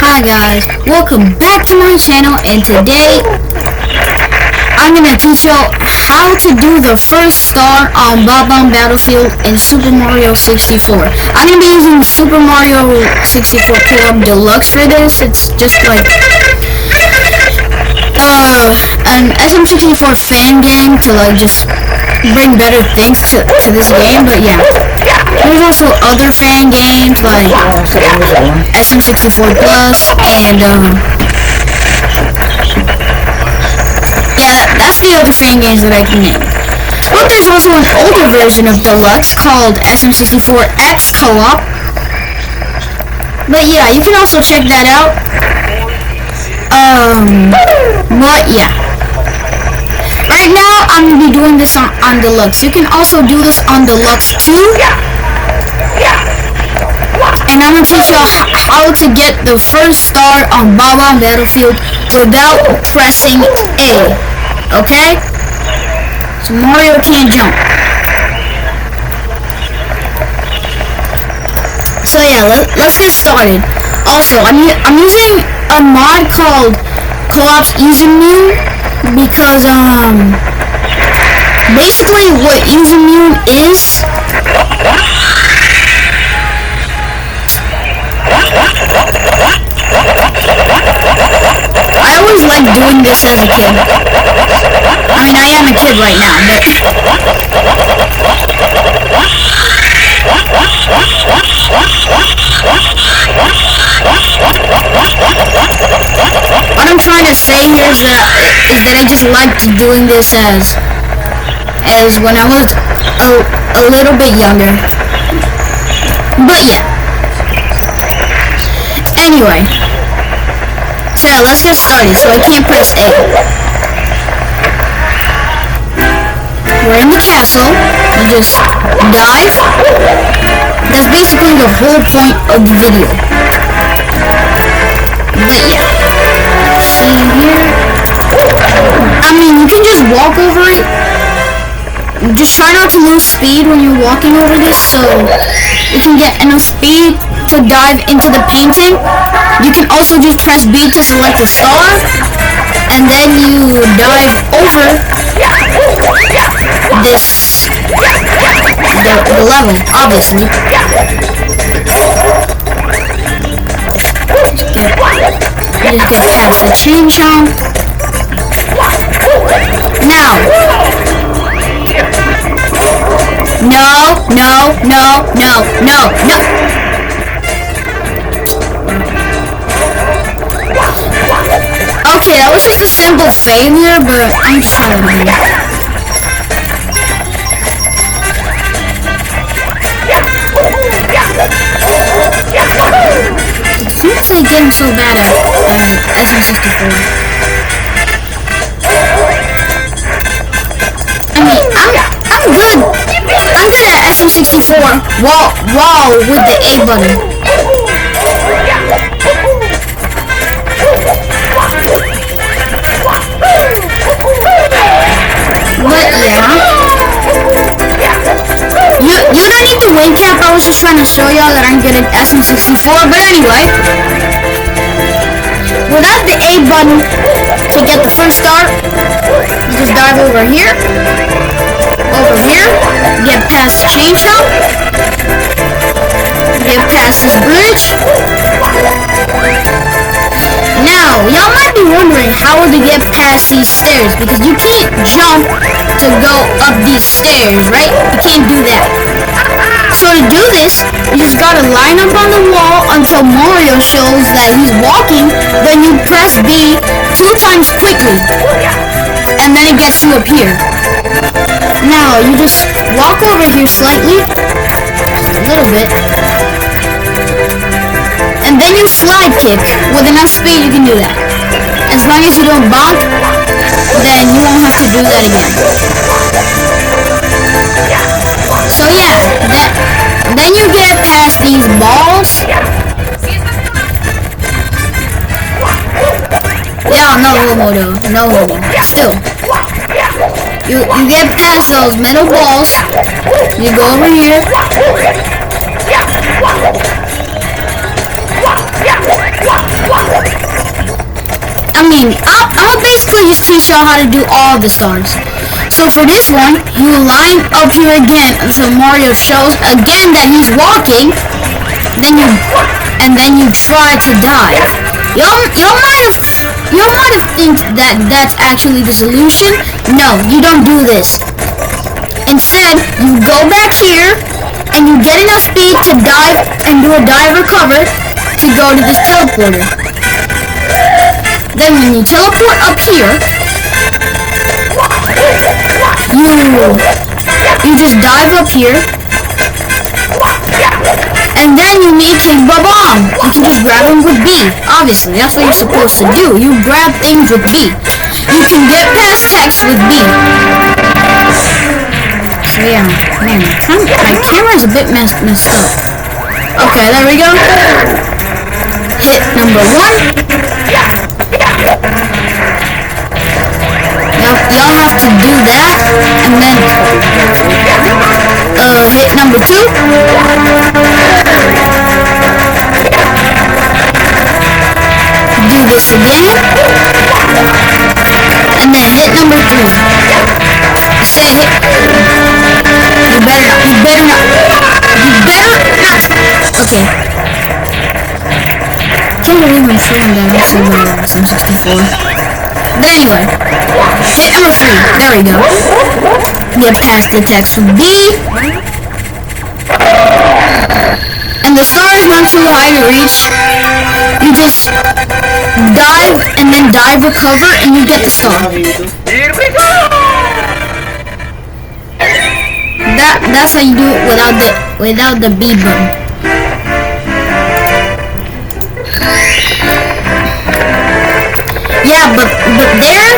Hi guys, welcome back to my channel, and today I'm gonna teach you how to do the first star on Bob Battlefield in Super Mario 64. I'm gonna be using Super Mario 64 Co-op Deluxe for this. It's just like an SM64 fan game to like just bring better things to this game, but yeah. There's also other fan games like SM64 Plus and yeah, that's the other fan games that I can name. But there's also an older version of Deluxe called SM64X Co-op. But yeah, you can also check that out. But yeah. Right now, I'm going to be doing this on Deluxe. You can also do this on Deluxe too. And I'm going to teach you how to get the first star on Bob Battlefield without pressing A. Okay? So Mario can't jump. So yeah, let's get started. Also, I'm using a mod called Co-op's Easy Mune because basically what Easy Mune is, I always liked doing this as a kid. I mean, I am a kid right now, but what I'm trying to say here is that I just liked doing this as when I was a little bit younger. But yeah. Anyway. So let's get started. So I can't press A. We're in the castle. You just dive. That's basically the whole point of the video. But yeah. See here. I mean, you can just walk over it. Just try not to lose speed when you're walking over this, so you can get enough speed to dive into the painting. You can also just press B to select a star, and then you dive over this the level, obviously. Just get past the chain chomp. Now, no. Okay, that was just a simple failure, but I'm sorry. It seems like getting so bad at SM64. I mean, I'm good. I'm good at SM64 while with the A button. But yeah, you don't need the wing cap. I was just trying to show y'all that I'm good at SM64. But anyway, without the A button to get the first star, you just dive over here, get past chain chomp, get past this bridge. Now, y'all might be wondering how to get past these stairs, because you can't jump to go up these stairs, right? You can't do that. So to do this, you just gotta line up on the wall until Mario shows that he's walking, then you press B 2 times quickly, and then it gets you up here. Now, you just walk over here slightly, just a little bit, and then you slide kick. With enough speed, you can do that. As long as you don't bonk, then you won't have to do that again. So yeah, then you get past these balls. Yeah, no homo though, no homo. Still, you get past those metal balls. You go over here. I'll basically just teach y'all how to do all the stars. So for this one, you line up here again until Mario shows again that he's walking. Then you try to dive. Y'all might have think that that's actually the solution. No, you don't do this. Instead, you go back here and you get enough speed to dive and do a dive recover to go to this teleporter. Then when you teleport up here, you just dive up here, and then you need King Bob. You can just grab him with B. Obviously, that's what you're supposed to do. You grab things with B. You can get past text with B. So yeah, man, my camera's a bit messed up. Okay, there we go. Hit number 1. Y'all have to do that, and then hit number 2. Do this again, and then hit number 3. Say hit. You better not. Okay. Can't believe I'm showing that actually my SM64. But anyway, hit number 3. There we go. Get past the text with B. And the star is not too high to reach. You just dive and then dive recover and you get the star. Here we go! That's how you do it without the B button. Yeah, but there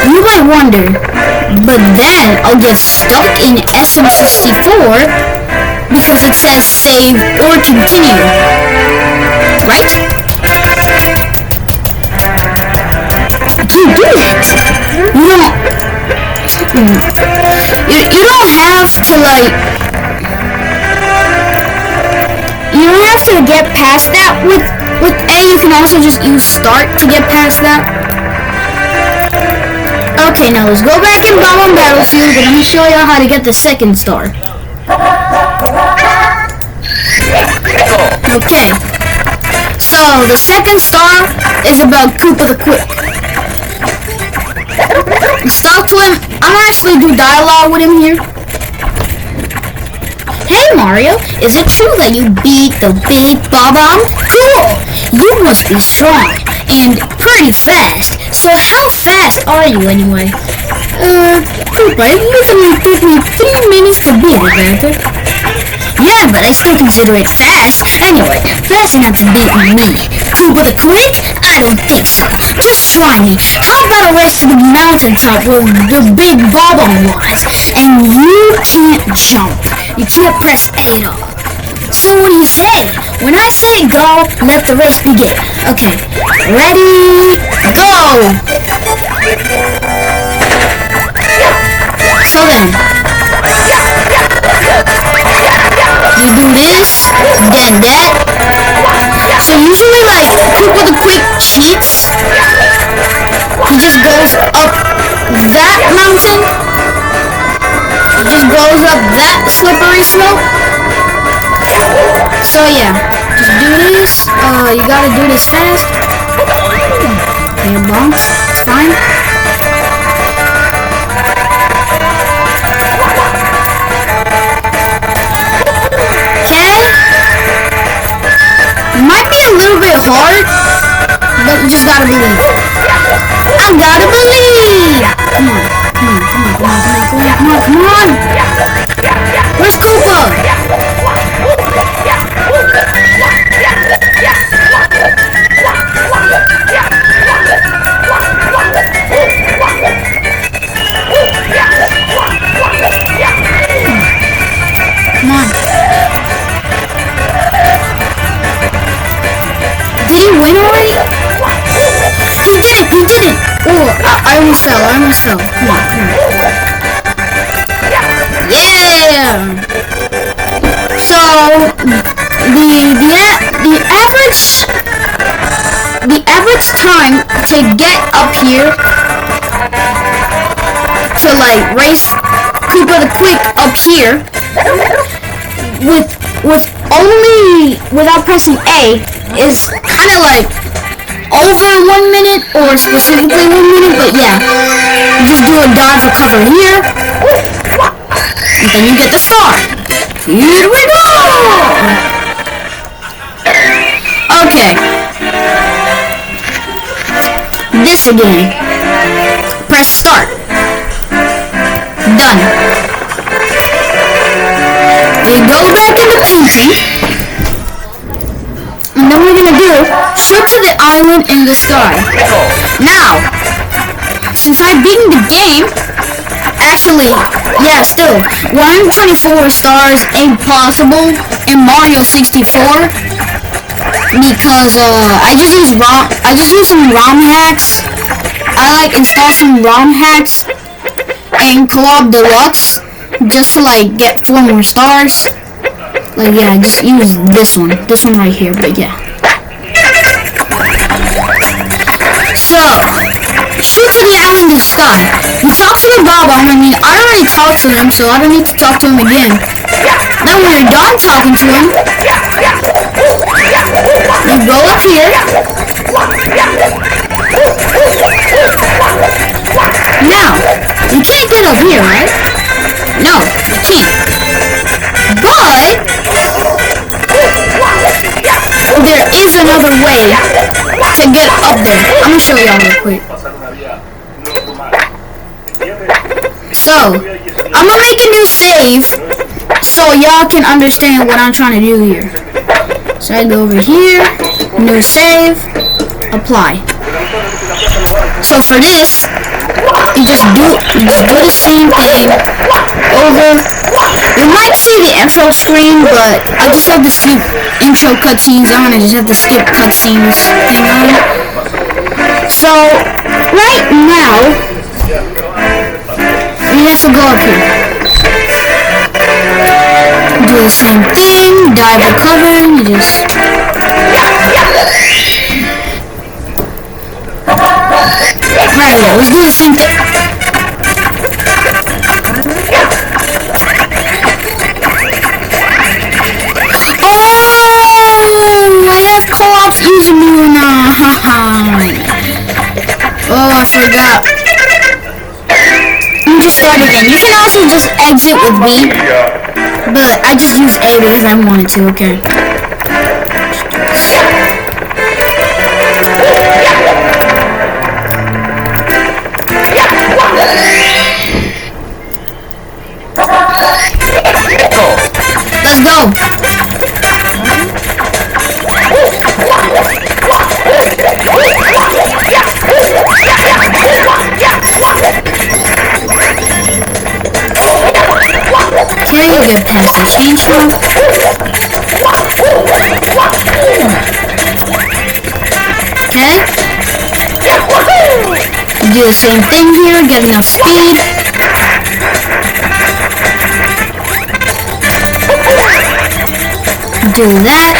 you might wonder, but then I'll get stuck in SM64 because it says save or continue, right? You do it. You don't have to you don't have to get past that with A. You can also just use start to get past that. Okay, now let's go back in BoB Battlefield and let me show y'all how to get the second star. Okay, so the second star is about Koopa the Quick. Talk to him. I'm actually do dialogue with him here. Hey Mario, is it true that you beat the big Bob? Cool! You must be strong and pretty fast. So how fast are you anyway? Koopa, it usually took me 3 minutes to beat it, Grandpa. Yeah, but I still consider it fast. Anyway, fast enough to beat me. Koopa the Quick? I don't think so. Just try me. How about a race to the mountaintop where the big Bob was? And you can't jump. You can't press A at all. So what do you say? When I say go, let the race begin. Okay, ready, go! So then, you do this, then that. So usually Koopa the Quick cheats. He just goes up that mountain. Just goes up that slippery slope. So yeah, just do this. You gotta do this fast. Okay, bonk. It's fine. Okay. Might be a little bit hard, but you just gotta believe. I gotta believe. Come on. Come on! Where's Koopa? Come on. Did he win already? He did it! Oh, I almost fell. Come on. Yeah! So, to get up here, to like race Koopa the Quick up here, with only without pressing A is kind of like over 1 minute or specifically 1 minute, but yeah, you just do a dodge recover here, and then you get the star. Here we go! Okay. This again. Press start. Done. We go back into painting. And then we're gonna do shoot to the island in the sky. Now, since I've beaten the game, actually, yeah, still 124 stars ain't possible in Mario 64 because I just use some ROM hacks. I like install some ROM hacks and Co-op Deluxe just to like get 4 more stars. Like yeah, just use this one right here. But yeah. So shoot to the island in the sky. You talk to the BoB. I mean, I already talked to him, so I don't need to talk to him again. Then when you're done talking to him, you go up here. Now, you can't get up here, right? No, you can't. But there is another way to get up there. I'm gonna show y'all real quick. So, I'm gonna make a new save so y'all can understand what I'm trying to do here. So I go over here, new save, apply. So for this, you just do the same thing over. You might see the intro screen, but I just have to skip intro cutscenes on. I just have to skip cutscenes thing on. So right now, you have to go up here. Do the same thing, dive recover, you just right here, let's do the same thing. Oh, I have co-op's easy move now. Oh, I forgot. Let me just start again. You can also just exit with B, but I just used A because I wanted to, okay. Let's go! Can you get past the chainsaw? Okay. Do the same thing here, get enough speed. Do that.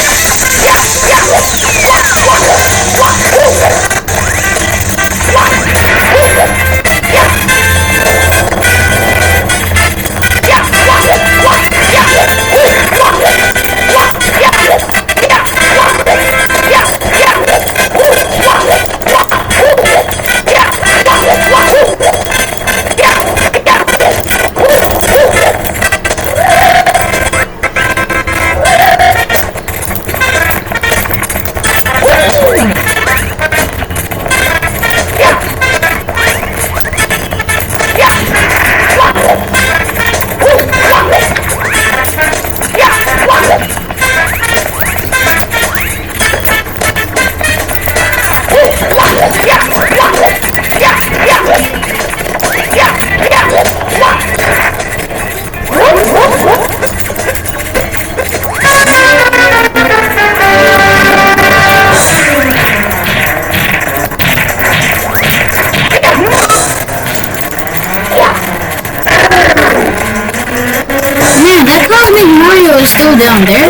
Mario is still down there.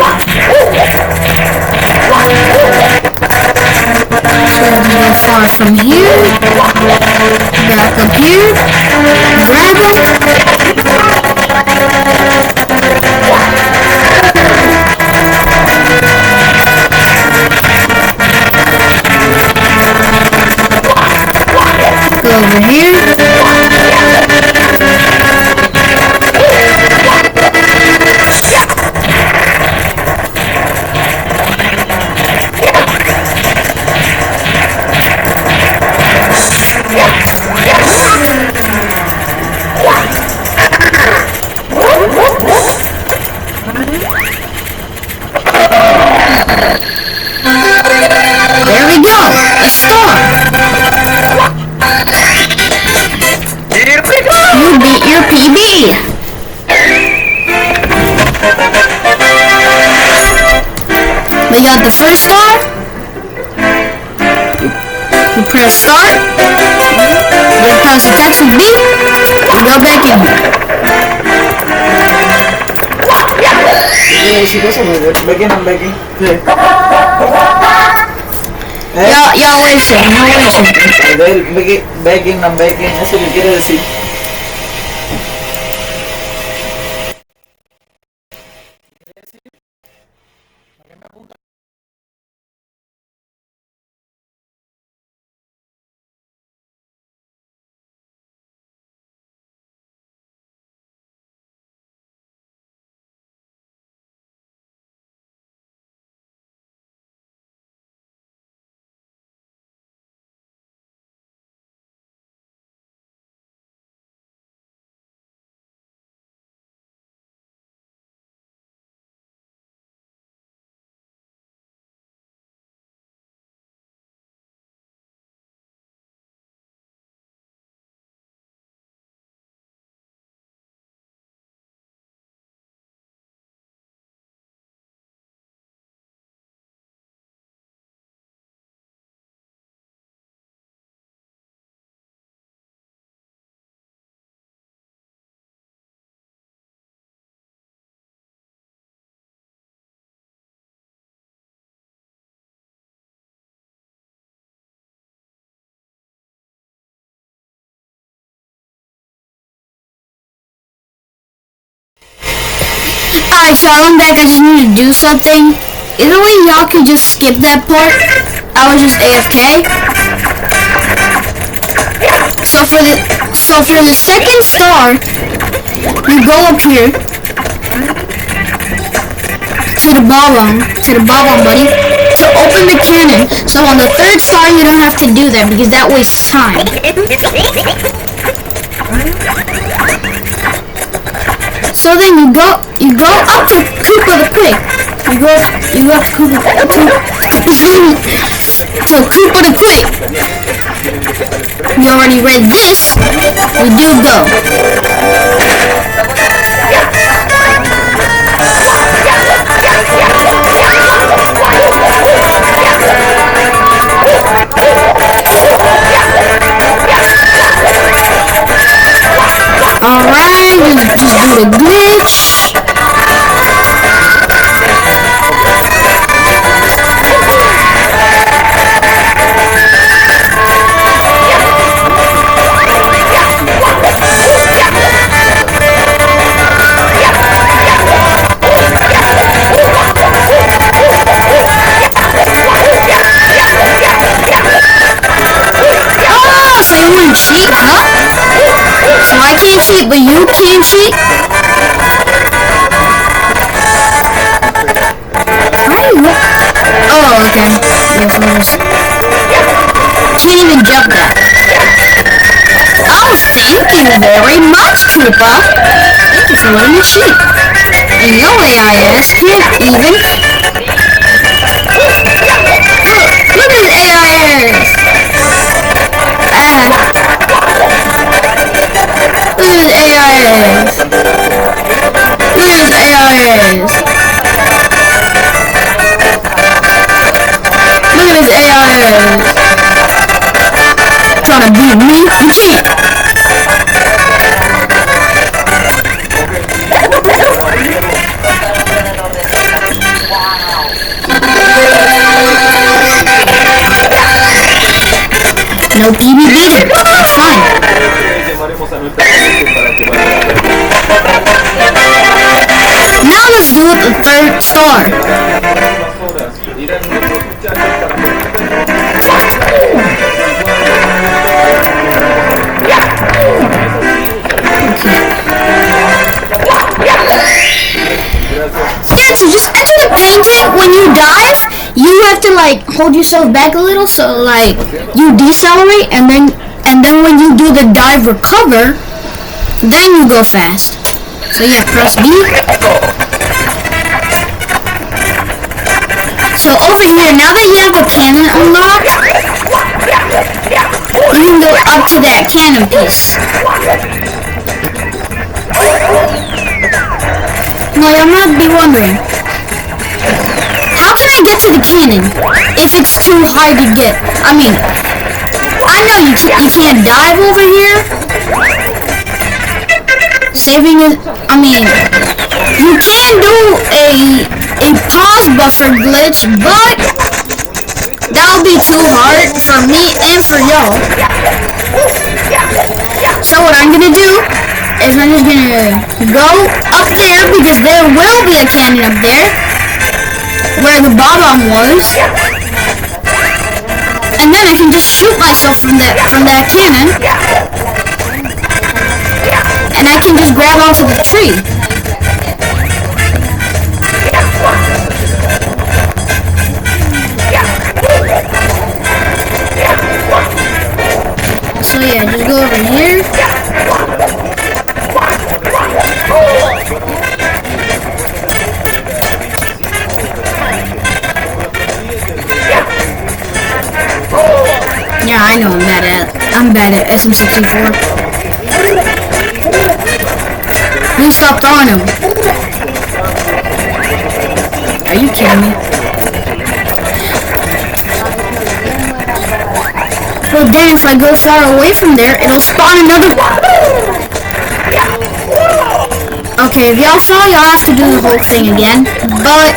go far from here. Back up here. Grab it. Go over here. There we go! A star! You beat your PB! We got the first star. You press start. You press the text with B. You go back in here. Y'all wait a second, Begging, I'm begging, eso que quiere decir. Alright, so I'm back. I just need to do something. Either way, y'all could just skip that part. I was just AFK. So for the second star, you go up here to the bottom, buddy, to open the cannon. So on the third star, you don't have to do that because that wastes time. So then you go up to Koopa the Quick. You go up to Koopa the Quick. You already read this. We do go. Alright, just do the glitch. Oh, so you want to cheat, huh? So I can't cheat, but you can cheat? Oh, okay. Can't even jump that. Oh, thank you very much, Koopa. Thank you for letting me cheat. And your AIS can't even... Look at his AIS! Look at his AIS. Look at his AIS. Look at his AIS. Trying to beat me? You can't. no PvP there. Fine. Now let's do the third star. Yeah, so just enter the painting. When you dive, you have to like hold yourself back a little, so like you decelerate, and then when you do the dive recover, then you go fast. So yeah, press B. So over here, now that you have the cannon unlocked, you can go up to that cannon piece. Now you might be wondering, how can I get to the cannon if it's too high to get? I mean, I know you can't dive over here. Saving it, I mean, you can do a pause buffer glitch, but that'll be too hard for me and for y'all. So what I'm gonna do is I'm just gonna go up there, because there will be a cannon up there where the bomb was, and then I can just shoot myself from that cannon, and I can just grab onto the tree. So yeah, just go over here. Yeah, I know I'm bad at SM64. Please stop throwing him. Are you kidding me? Well then, if I go far away from there, it'll spawn another one. Okay, if y'all fall, y'all have to do the whole thing again. But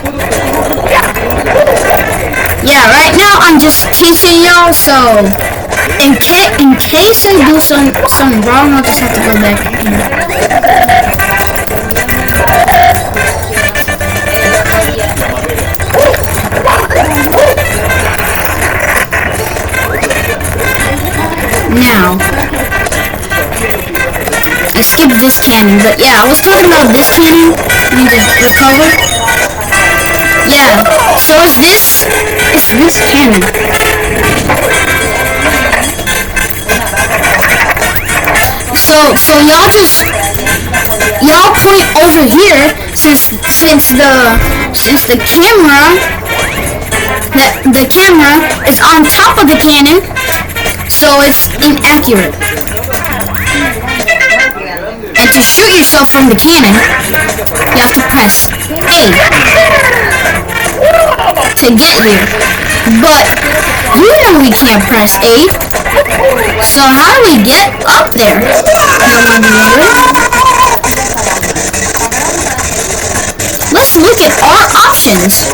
yeah, right now I'm just teaching y'all, so in case I do something wrong, I'll just have to go back. Now, I skipped this cannon, but yeah, I was talking about this cannon. You need to recover. Yeah, so it's this cannon. So y'all point over here, since the camera is on top of the cannon, so it's inaccurate. And to shoot yourself from the cannon, you have to press A to get here. But you know we can't press A, so how do we get up there? Let's look at our options.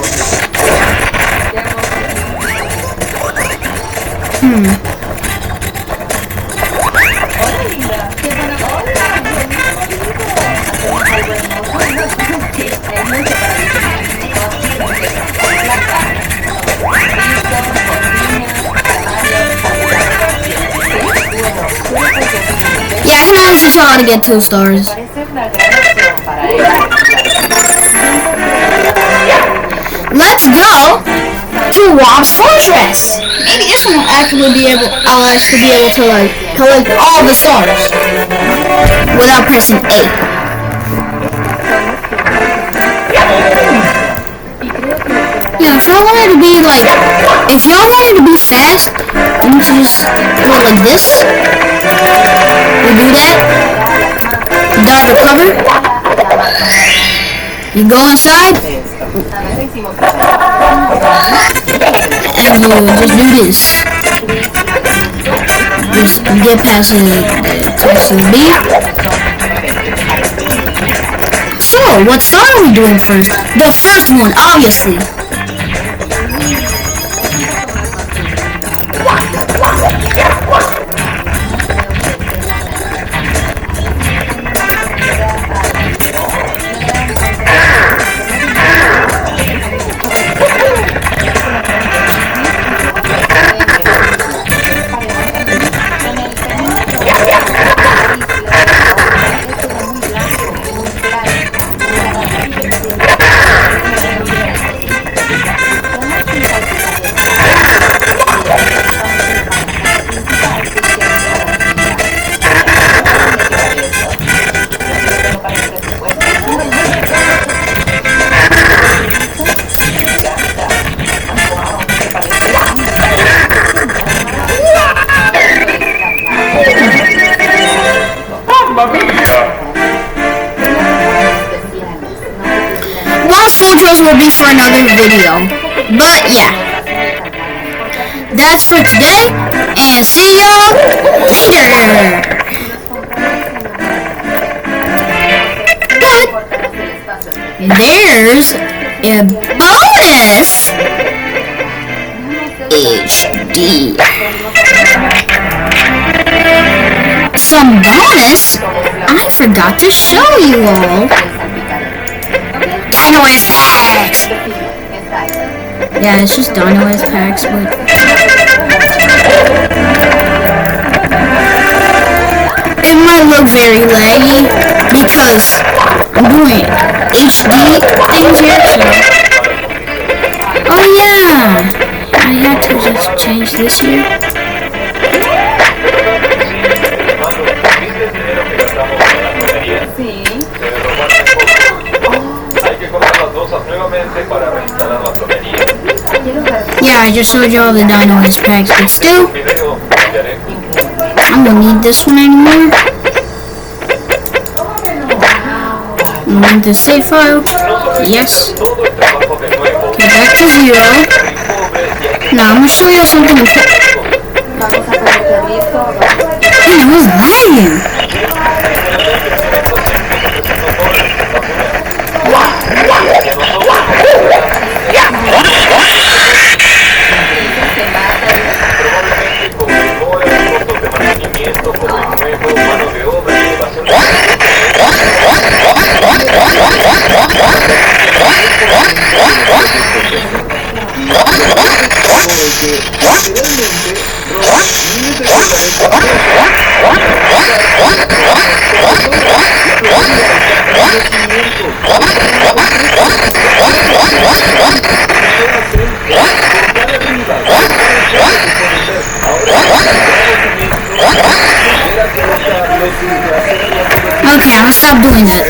Yeah, I can always teach you how to get 2 stars. Let's go to BoB's Fortress. Maybe this one I'll actually be able to like collect all the stars without pressing A. Yeah, if y'all wanted to be fast, you need to just go like this. You do that. You dive recover. You go inside. And you just do this. Just get past the B. So, what star are we doing first? The first one, obviously. outros will be for another video. But yeah, that's for today, and see y'all later. But there's a bonus HD. Some bonus I forgot to show you all. DinoS packs! Yeah, it's just DinoS packs, but it might look very laggy because I'm doing HD things here, so... Oh yeah! I had to just change this here. Yeah, I just showed you all the DinoS packs, but still, I don't need this one anymore. I want the save file. Yes. Okay, back to 0. Now I'm gonna show you something important. Man, it was lagging. Okay, I'm gonna stop doing that.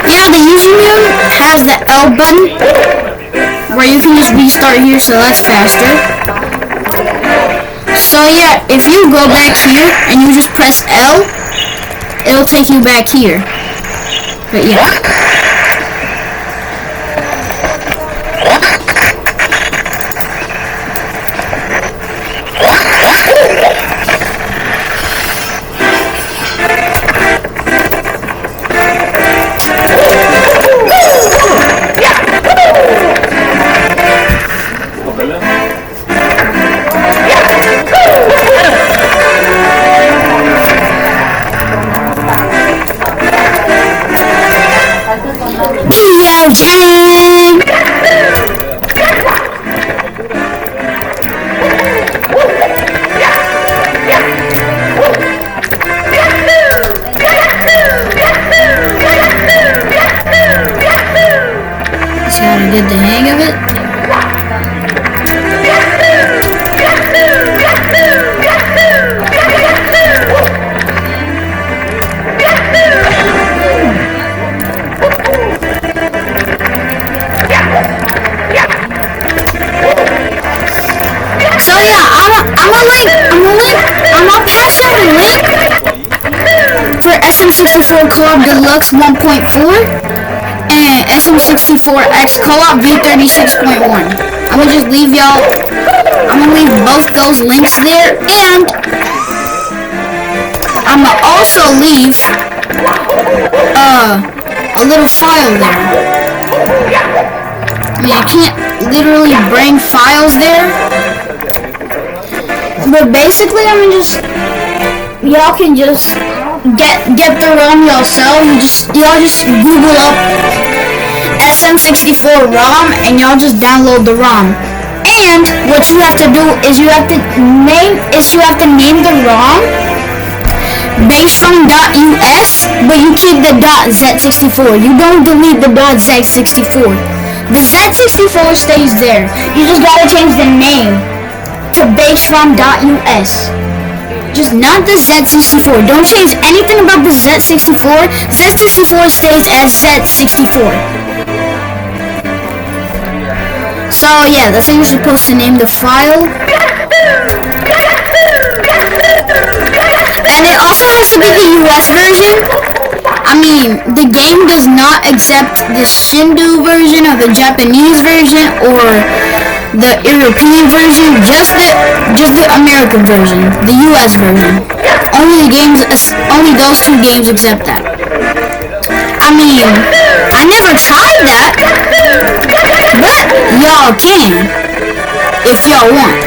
Yeah, the user mode has the L button where you can just restart here, so that's faster. So yeah, if you go back here and you just press L, it'll take you back here. But yeah. Get the hang of it. So yeah, I'm gonna pass out a link for SM64 Co-op Deluxe 1.4. And SM64X Co-op V36.1. I'm gonna just leave y'all. I'm gonna leave both those links there, and I'm gonna also leave a little file there. I mean, I can't literally bring files there, but basically, I'm gonna just y'all can just get the ROM yourself. Y'all just Google up SM64 ROM and y'all just download the ROM. And what you have to do is you have to name the ROM based from .us, but you keep the .z64. You don't delete the .z64. The Z64 stays there. You just gotta change the name to base from .us. Just not the Z64. Don't change anything about the Z64. Z64 stays as Z64. So yeah, that's how you're supposed to name the file. And it also has to be the US version. I mean, the game does not accept the Shindu version or the Japanese version or the European version, just the American version, the US version. Only those two games accept that. I mean, I never tried that, but y'all can if y'all want.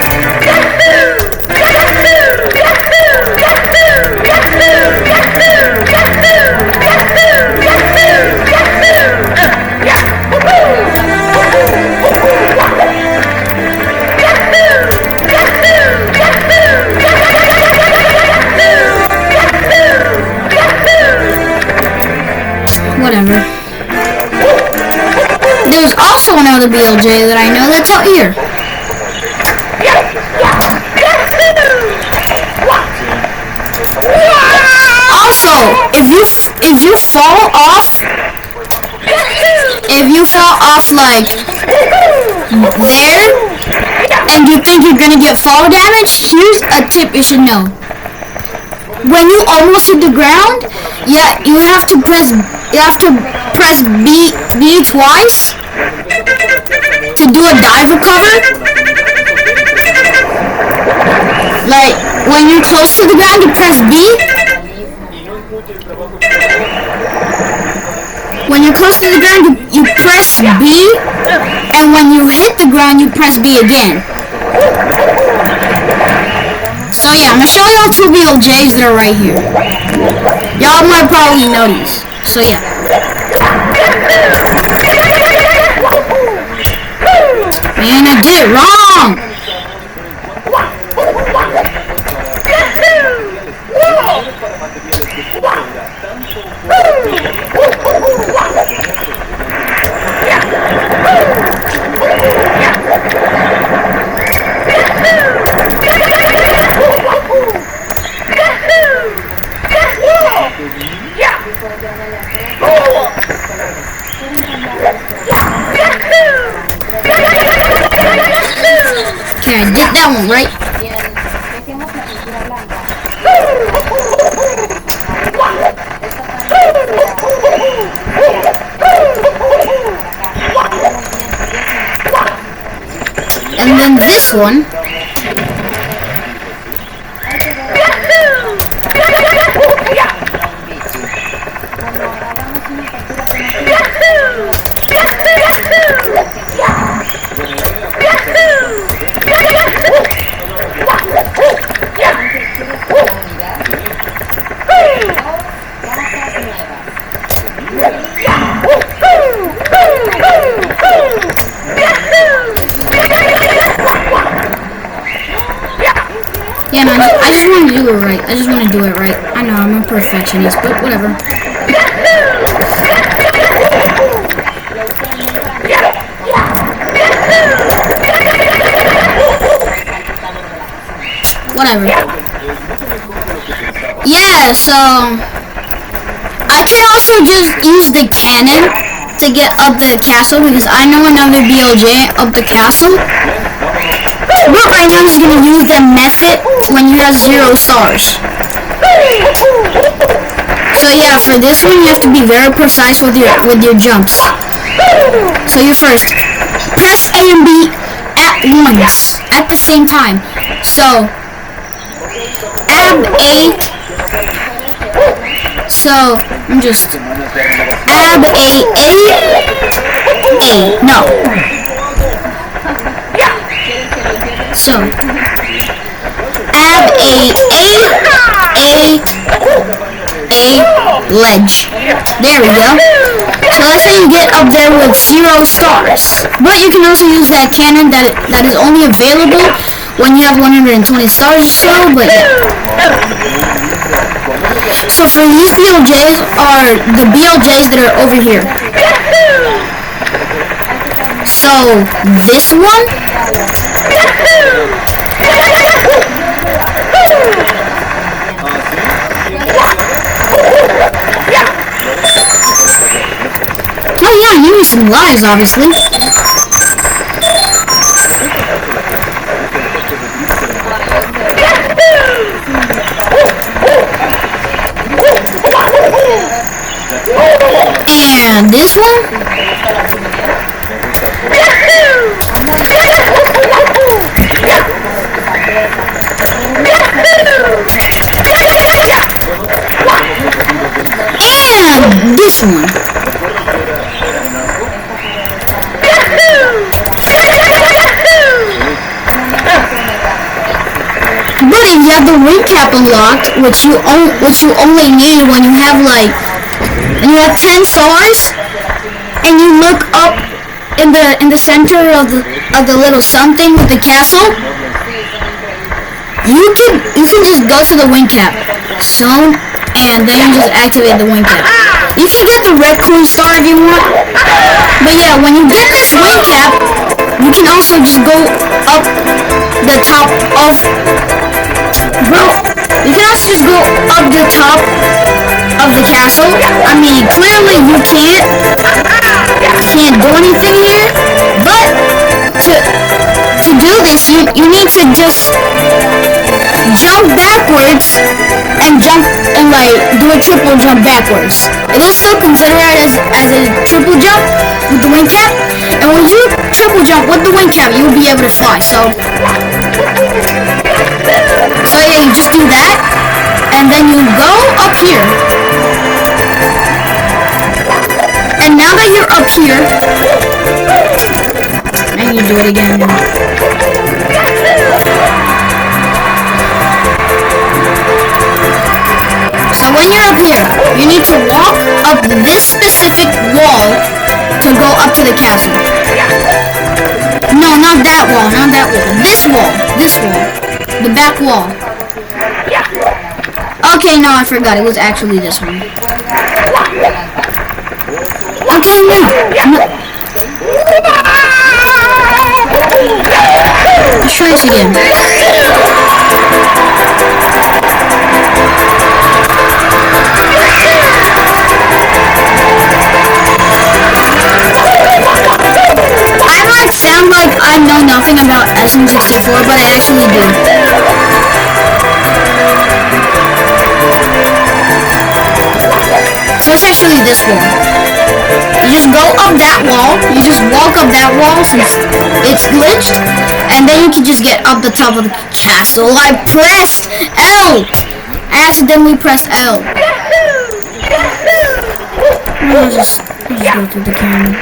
Whatever. There's also another BLJ that I know that's out here. Also, if you fall off like there, and you think you're gonna get fall damage, here's a tip you should know. When you almost hit the ground, yeah, you have to press B twice to do a dive recover. Like when you're close to the ground, you press B. When you're close to the ground, you press B, and when you hit the ground, you press B again. So yeah, I'm gonna show y'all two BLJs that are right here. Y'all might probably know these. So yeah. Man, I did it wrong! Okay, I did that one right. And then this one. Yeah, man, I just want to do it right. I just want to do it right. I know, I'm a perfectionist, but whatever. Whatever. Yeah, so I can also just use the cannon to get up the castle because I know another BLJ up the castle. But right now I'm just gonna use the method when you have 0 stars. So yeah, for this one you have to be very precise with your jumps. So you first press A and B at once, at the same time. So ab A. So I'm just ab A. No. So ab A ledge. There we go. So that's how you get up there with 0 stars. But you can also use that cannon that is only available when you have 120 stars or so, but yeah. So for these BLJs are the BLJs that are over here. So this one, oh yeah, you need some lives, obviously. And this one. And this one. But if you have the wing cap unlocked, which you only need when you have like 10 stars, and you look up in the center of the little something with the castle, you can just go to the wing cap, and then you just activate the wing cap. You can get the raccoon star if you want, but yeah, when you get this wing cap, you can also just go up the top of, you can also just go up the top of the castle. I mean, clearly you can't do anything here, but to do this, you need to just jump backwards and like do a triple jump backwards. It will still consider it as a triple jump with the wing cap, and when you triple jump with the wing cap, you'll be able to fly. So yeah, you just do that, and then you go up here. And now that you're up here, and you do it again. So when you're up here, you need to walk up this specific wall to go up to the castle. No, not that wall, not that wall. This wall. The back wall. Okay, no, I forgot. It was actually this one. Okay, no. Let's try this again. I might sound like I know nothing about SM64, but I actually do. So it's actually this wall. You just go up that wall, you just walk up that wall since it's glitched, and then you can just get up the top of the castle. I pressed L! I accidentally pressed L. I'll just go through the camera.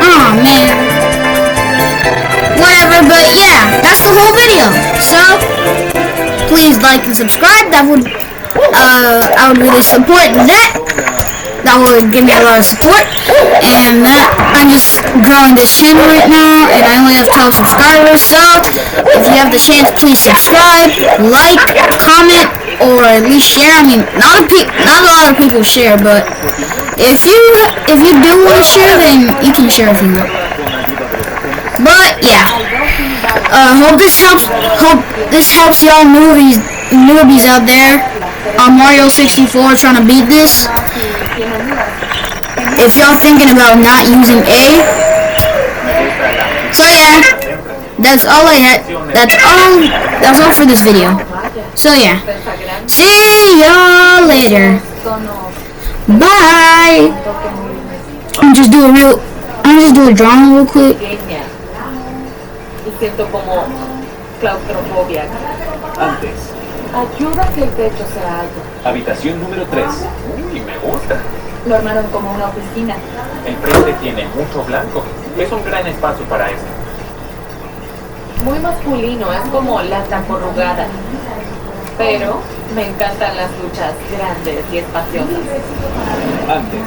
Oh man. Whatever, but yeah, that's the whole video. So please like and subscribe. That would I would really support that. That would give me a lot of support. And I'm just growing this channel right now, and I only have 12 subscribers. So if you have the chance, please subscribe, like, comment, or at least share. I mean, not a lot of people share, but if you do want to share, then you can share if you want. But yeah, hope this helps y'all newbies out there on Mario 64 trying to beat this. If y'all thinking about not using A. So yeah, that's all for this video. So yeah. Está grande. See y'all later. Tonos. Bye. Un toque muy I'm just do a drawing real quick. pequeña. Y siento como claustrofobia. Antes. Ayuda que el techo sea alto. Habitación número 3. Uy, me gusta. Lo armaron como una oficina. El frente tiene mucho blanco. Es un gran espacio para esto. Muy masculino, es como lata corrugada. Pero me encantan las duchas grandes y espaciosas. Antes.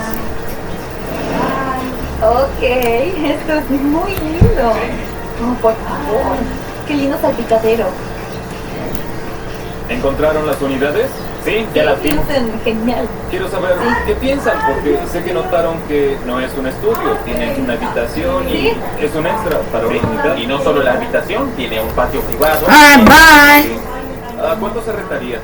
Ok, esto es muy lindo. Oh, por favor, qué lindo salpicadero. ¿Encontraron las unidades? Sí, ya las vimos. Lucen genial. Quiero saber qué piensan, porque sé que notaron que no es un estudio, tiene una habitación y es un extra para una unidad. Y no solo la habitación, tiene un patio privado. Alright, bye. ¿A cuánto se rentaría?